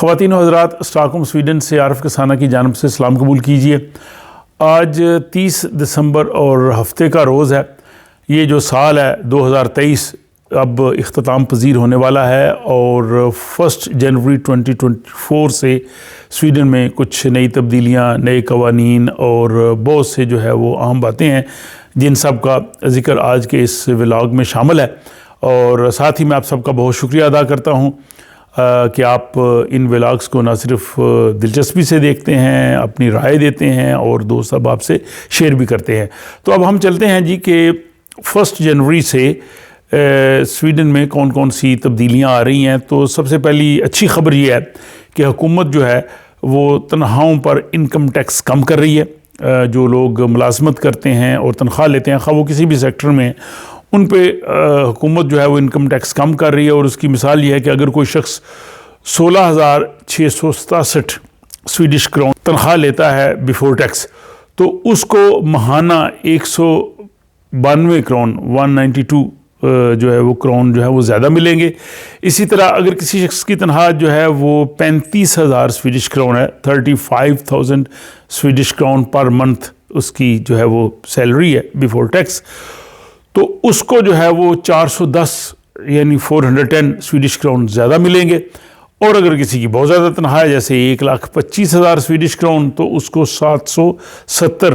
خواتین و حضرات، اسٹاک ہوم سویڈن سے عارف کسانہ کی جانب سے سلام قبول کیجیے۔ آج 30 دسمبر اور ہفتے کا روز ہے۔ یہ جو سال ہے 2023 اب اختتام پذیر ہونے والا ہے اور 1 جنوری 2024 سے سویڈن میں کچھ نئی تبدیلیاں، نئے قوانین اور بہت سے جو ہے وہ اہم باتیں ہیں جن سب کا ذکر آج کے اس ولاگ میں شامل ہے۔ اور ساتھ ہی میں آپ سب کا بہت شکریہ ادا کرتا ہوں کہ آپ ان ولاگز کو نہ صرف دلچسپی سے دیکھتے ہیں، اپنی رائے دیتے ہیں اور دوست احباب سے شیئر بھی کرتے ہیں۔ تو اب ہم چلتے ہیں جی کہ 1 جنوری سے سویڈن میں کون کون سی تبدیلیاں آ رہی ہیں۔ تو سب سے پہلی اچھی خبر یہ ہے کہ حکومت جو ہے وہ تنخواہوں پر انکم ٹیکس کم کر رہی ہے۔ جو لوگ ملازمت کرتے ہیں اور تنخواہ لیتے ہیں، خواہ وہ کسی بھی سیکٹر میں، ان پہ حکومت جو ہے وہ انکم ٹیکس کم کر رہی ہے۔ اور اس کی مثال یہ ہے کہ اگر کوئی شخص 16,667 سویڈش کرون تنخواہ لیتا ہے بیفور ٹیکس، تو اس کو ماہانہ 192 کرون 192 جو ہے وہ کرون جو ہے وہ زیادہ ملیں گے۔ اسی طرح اگر کسی شخص کی تنخواہ جو ہے وہ 35,000 سویڈش کرون ہے، 35,000 سویڈش کرون پر منتھ اس کی جو ہے وہ سیلری ہے بیفور ٹیکس، تو اس کو جو ہے وہ 410 یعنی 410 سویڈش کرون زیادہ ملیں گے۔ اور اگر کسی کی بہت زیادہ تنخواہ ہے جیسے 1,25,000 سویڈش کرون، تو اس کو 770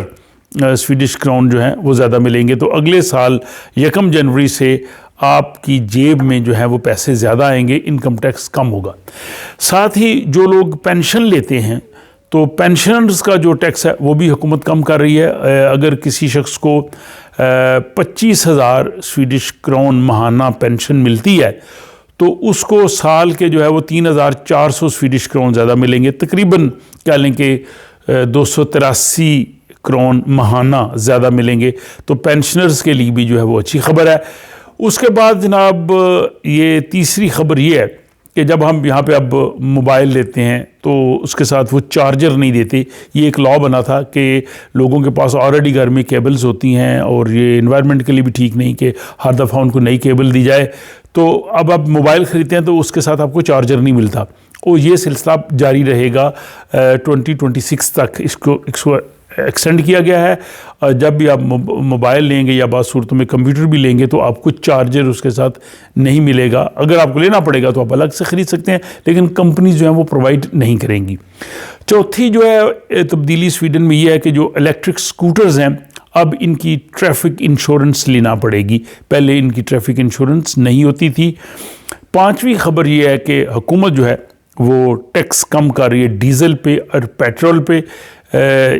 سویڈش کرون جو ہیں وہ زیادہ ملیں گے۔ تو اگلے سال 1 جنوری سے آپ کی جیب میں جو ہے وہ پیسے زیادہ آئیں گے، انکم ٹیکس کم ہوگا۔ ساتھ ہی جو لوگ پینشن لیتے ہیں تو پینشنرز کا جو ٹیکس ہے وہ بھی حکومت کم کر رہی ہے۔ اگر کسی شخص کو 25,000 سویڈش کرون ماہانہ پینشن ملتی ہے تو اس کو سال کے جو ہے وہ 3,400 سویڈش کرون زیادہ ملیں گے، تقریباً کہہ لیں کہ 283 کرون ماہانہ زیادہ ملیں گے۔ تو پینشنرز کے لیے بھی جو ہے وہ اچھی خبر ہے۔ اس کے بعد جناب یہ تیسری خبر یہ ہے کہ جب ہم یہاں پہ اب موبائل لیتے ہیں تو اس کے ساتھ وہ چارجر نہیں دیتے۔ یہ ایک لا بنا تھا کہ لوگوں کے پاس آلریڈی گھر میں کیبلز ہوتی ہیں اور یہ انوائرمنٹ کے لیے بھی ٹھیک نہیں کہ ہر دفعہ ان کو نئی کیبل دی جائے۔ تو اب آپ موبائل خریدتے ہیں تو اس کے ساتھ آپ کو چارجر نہیں ملتا، اور یہ سلسلہ جاری رہے گا 2026 تک۔ اس کو ایکسٹینڈ کیا گیا ہے۔ جب بھی آپ موبائل لیں گے یا بعض صورتوں میں کمپیوٹر بھی لیں گے تو آپ کو چارجر اس کے ساتھ نہیں ملے گا۔ اگر آپ کو لینا پڑے گا تو آپ الگ سے خرید سکتے ہیں، لیکن کمپنیز جو ہیں وہ پرووائڈ نہیں کریں گی۔ چوتھی جو ہے تبدیلی سویڈن میں یہ ہے کہ جو الیکٹرک سکوٹرز ہیں اب ان کی ٹریفک انشورنس لینا پڑے گی، پہلے ان کی ٹریفک انشورنس نہیں ہوتی تھی۔ پانچویں خبر یہ ہے کہ حکومت جو ہے وہ ٹیکس کم کر رہی ہے ڈیزل پہ اور پیٹرول پہ۔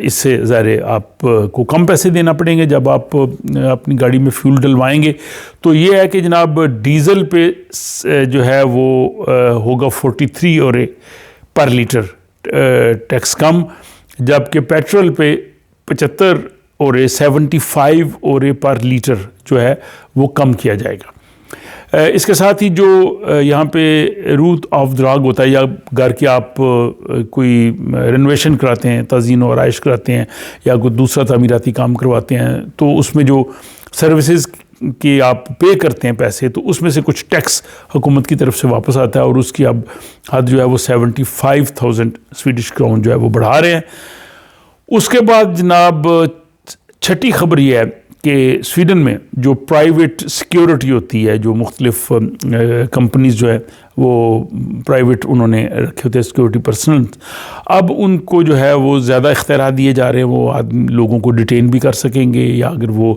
اس سے ظاہر آپ کو کم پیسے دینا پڑیں گے جب آپ اپنی گاڑی میں فیول ڈلوائیں گے۔ تو یہ ہے کہ جناب ڈیزل پہ جو ہے وہ ہوگا 43 اورے پر لیٹر ٹیکس کم، جبکہ پیٹرول پہ 75 اورے 75 اورے پر لیٹر جو ہے وہ کم کیا جائے گا۔ اس کے ساتھ ہی جو یہاں پہ روٹ آف دراگ ہوتا ہے، یا گھر کے آپ کوئی رینویشن کراتے ہیں، تزئین و آرائش کراتے ہیں یا کوئی دوسرا تعمیراتی کام کرواتے ہیں، تو اس میں جو سروسز کی آپ پے کرتے ہیں پیسے، تو اس میں سے کچھ ٹیکس حکومت کی طرف سے واپس آتا ہے، اور اس کی اب حد جو ہے وہ 75,000 سویڈش کرون جو ہے وہ بڑھا رہے ہیں۔ اس کے بعد جناب چھٹی خبر یہ ہے کہ سویڈن میں جو پرائیویٹ سیکیورٹی ہوتی ہے، جو مختلف کمپنیز جو ہے وہ پرائیویٹ انہوں نے رکھے ہوتے ہیں سیکیورٹی پرسنل، اب ان کو جو ہے وہ زیادہ اختیارات دیے جا رہے ہیں۔ وہ لوگوں کو ڈیٹین بھی کر سکیں گے، یا اگر وہ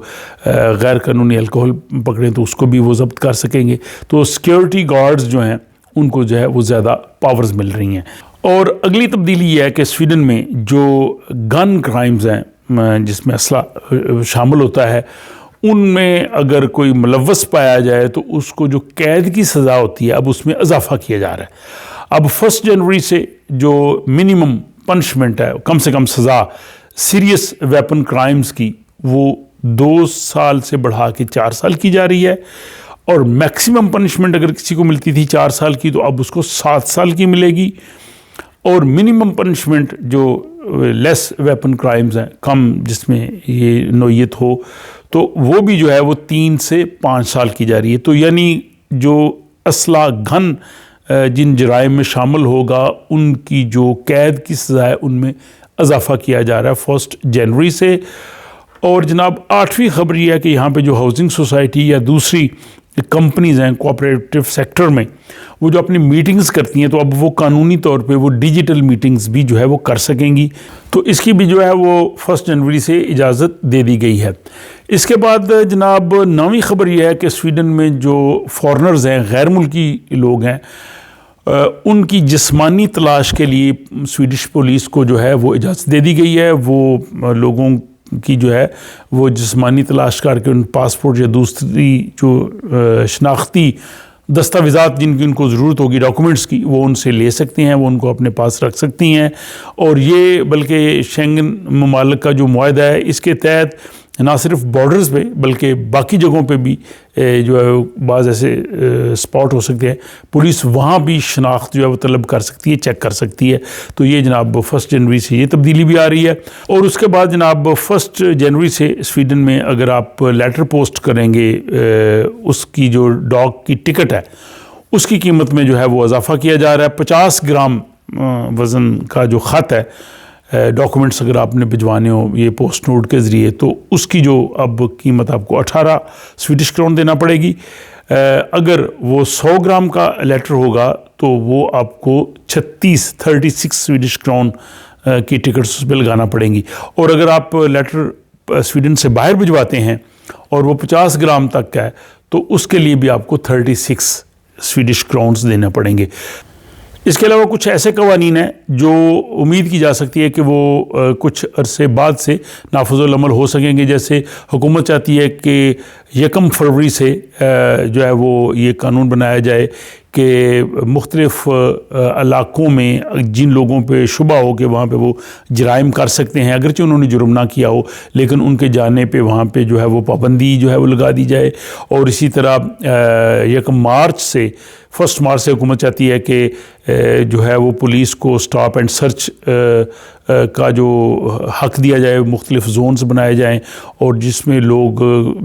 غیر قانونی الکوہل پکڑیں تو اس کو بھی وہ ضبط کر سکیں گے۔ تو سیکیورٹی گارڈز جو ہیں ان کو جو ہے وہ زیادہ پاورز مل رہی ہیں۔ اور اگلی تبدیلی یہ ہے کہ سویڈن میں جو گن کرائمز ہیں جس میں اسلحہ شامل ہوتا ہے، ان میں اگر کوئی ملوث پایا جائے تو اس کو جو قید کی سزا ہوتی ہے اب اس میں اضافہ کیا جا رہا ہے۔ اب 1 جنوری سے جو منیمم پنشمنٹ ہے، کم سے کم سزا سیریس ویپن کرائمز کی، وہ 2 سال سے بڑھا کے 4 سال کی جا رہی ہے، اور میکسیمم پنشمنٹ اگر کسی کو ملتی تھی 4 سال کی تو اب اس کو 7 سال کی ملے گی۔ اور منیمم پنشمنٹ جو لیس ویپن کرائمز ہیں، کم جس میں یہ نوعیت ہو، تو وہ بھی جو ہے وہ 3 سے 5 سال کی جا رہی ہے۔ تو یعنی جو اسلحہ گن جن جرائم میں شامل ہوگا ان کی جو قید کی سزا ہے ان میں اضافہ کیا جا رہا ہے 1 جنوری سے۔ اور جناب 8ویں خبر یہ ہے کہ یہاں پہ جو ہاؤسنگ سوسائٹی یا دوسری کمپنیز ہیں کوآپریٹو سیکٹر میں، وہ جو اپنی میٹنگز کرتی ہیں تو اب وہ قانونی طور پہ وہ ڈیجیٹل میٹنگز بھی جو ہے وہ کر سکیں گی، تو اس کی بھی جو ہے وہ 1 جنوری سے اجازت دے دی گئی ہے۔ اس کے بعد جناب 9ویں خبر یہ ہے کہ سویڈن میں جو فارنرز ہیں، غیر ملکی لوگ ہیں، ان کی جسمانی تلاش کے لیے سویڈش پولیس کو جو ہے وہ اجازت دے دی گئی ہے۔ وہ لوگوں کی جو ہے وہ جسمانی تلاش کر کے ان پاسپورٹ یا دوسری جو شناختی دستاویزات جن کی ان کو ضرورت ہوگی ڈاکومنٹس کی، وہ ان سے لے سکتی ہیں، وہ ان کو اپنے پاس رکھ سکتی ہیں۔ اور یہ بلکہ شینگن ممالک کا جو معاہدہ ہے اس کے تحت نہ صرف بارڈرز پہ بلکہ باقی جگہوں پہ بھی جو ہے بعض ایسے اسپاٹ ہو سکتے ہیں، پولیس وہاں بھی شناخت جو ہے وہ طلب کر سکتی ہے، چیک کر سکتی ہے۔ تو یہ جناب 1 جنوری سے یہ تبدیلی بھی آ رہی ہے۔ اور اس کے بعد جناب 1 جنوری سے سویڈن میں اگر آپ لیٹر پوسٹ کریں گے، اس کی جو ڈاک کی ٹکٹ ہے اس کی قیمت میں جو ہے وہ اضافہ کیا جا رہا ہے۔ 50 گرام وزن کا جو خط ہے، ڈاکومنٹس اگر آپ نے بھجوانے ہو یہ پوسٹ نوٹ کے ذریعے، تو اس کی جو اب قیمت آپ کو 18 سویڈش کرون دینا پڑے گی۔ اگر وہ 100 گرام کا لیٹر ہوگا تو وہ آپ کو 36 سویڈش کرون کی ٹکٹس اس پہ لگانا پڑیں گی۔ اور اگر آپ لیٹر سویڈن سے باہر بھجواتے ہیں اور وہ 50 گرام تک کا ہے تو اس کے لیے بھی آپ کو 36 سویڈش کرونز دینا پڑیں گے۔ اس کے علاوہ کچھ ایسے قوانین ہیں جو امید کی جا سکتی ہے کہ وہ کچھ عرصے بعد سے نافذ العمل ہو سکیں گے، جیسے حکومت چاہتی ہے کہ 1 فروری سے جو ہے وہ یہ قانون بنایا جائے کہ مختلف علاقوں میں جن لوگوں پہ شبہ ہو کہ وہاں پہ وہ جرائم کر سکتے ہیں، اگرچہ انہوں نے جرم نہ کیا ہو، لیکن ان کے جانے پہ وہاں پہ جو ہے وہ پابندی جو ہے وہ لگا دی جائے۔ اور اسی طرح 1 مارچ سے حکومت چاہتی ہے کہ جو ہے وہ پولیس کو سٹاپ اینڈ سرچ کا جو حق دیا جائے، مختلف زونز بنائے جائیں، اور جس میں لوگ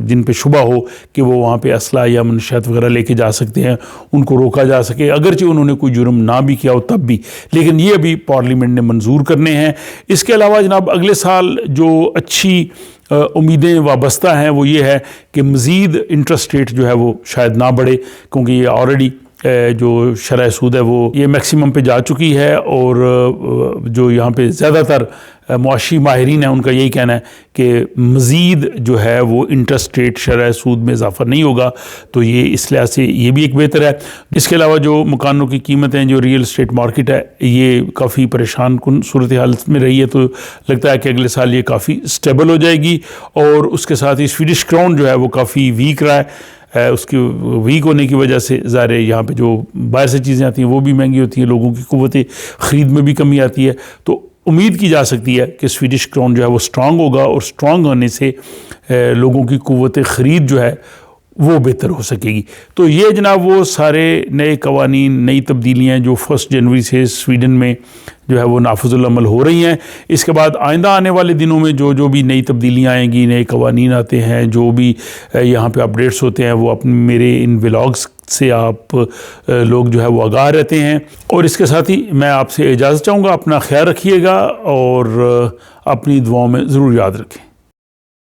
جن پہ شبہ ہو کہ وہ وہاں پہ اسلحہ یا منشیات وغیرہ لے کے جا سکتے ہیں ان کو روکا جا سکے، اگرچہ انہوں نے کوئی جرم نہ بھی کیا ہو تب بھی، لیکن یہ ابھی پارلیمنٹ نے منظور کرنے ہیں۔ اس کے علاوہ جناب اگلے سال جو اچھی امیدیں وابستہ ہیں وہ یہ ہے کہ مزید انٹرسٹ ریٹ جو ہے وہ شاید نہ بڑھے، کیونکہ یہ آلریڈی جو شرح سود ہے وہ یہ میکسیمم پہ جا چکی ہے، اور جو یہاں پہ زیادہ تر معاشی ماہرین ہیں ان کا یہی کہنا ہے کہ مزید جو ہے وہ انٹرسٹ ریٹ شرح سود میں اضافہ نہیں ہوگا، تو یہ اس لحاظ سے یہ بھی ایک بہتر ہے۔ اس کے علاوہ جو مکانوں کی قیمتیں، جو ریئل اسٹیٹ مارکیٹ ہے، یہ کافی پریشان کن صورتحال میں رہی ہے، تو لگتا ہے کہ اگلے سال یہ کافی سٹیبل ہو جائے گی۔ اور اس کے ساتھ ہی سویڈش کرون جو ہے وہ کافی ویک رہا ہے، اس کی ویک ہونے کی وجہ سے ظاہر ہے یہاں پہ جو باہر سے چیزیں آتی ہیں وہ بھی مہنگی ہوتی ہیں، لوگوں کی قوت خرید میں بھی کمی آتی ہے، تو امید کی جا سکتی ہے کہ سویڈش کرون جو ہے وہ سٹرانگ ہوگا، اور سٹرانگ ہونے سے لوگوں کی قوت خرید جو ہے وہ بہتر ہو سکے گی۔ تو یہ جناب وہ سارے نئے قوانین، نئی تبدیلیاں جو 1 جنوری سے سویڈن میں جو ہے وہ نافذ العمل ہو رہی ہیں۔ اس کے بعد آئندہ آنے والے دنوں میں جو بھی نئی تبدیلیاں آئیں گی، نئے قوانین آتے ہیں، جو بھی یہاں پہ اپڈیٹس ہوتے ہیں، وہ اپنے میرے ان ولاگز سے آپ لوگ جو ہے وہ آگاہ رہتے ہیں۔ اور اس کے ساتھ ہی میں آپ سے اجازت چاہوں گا، اپنا خیال رکھیے گا اور اپنی دعاؤں میں ضرور یاد رکھیں۔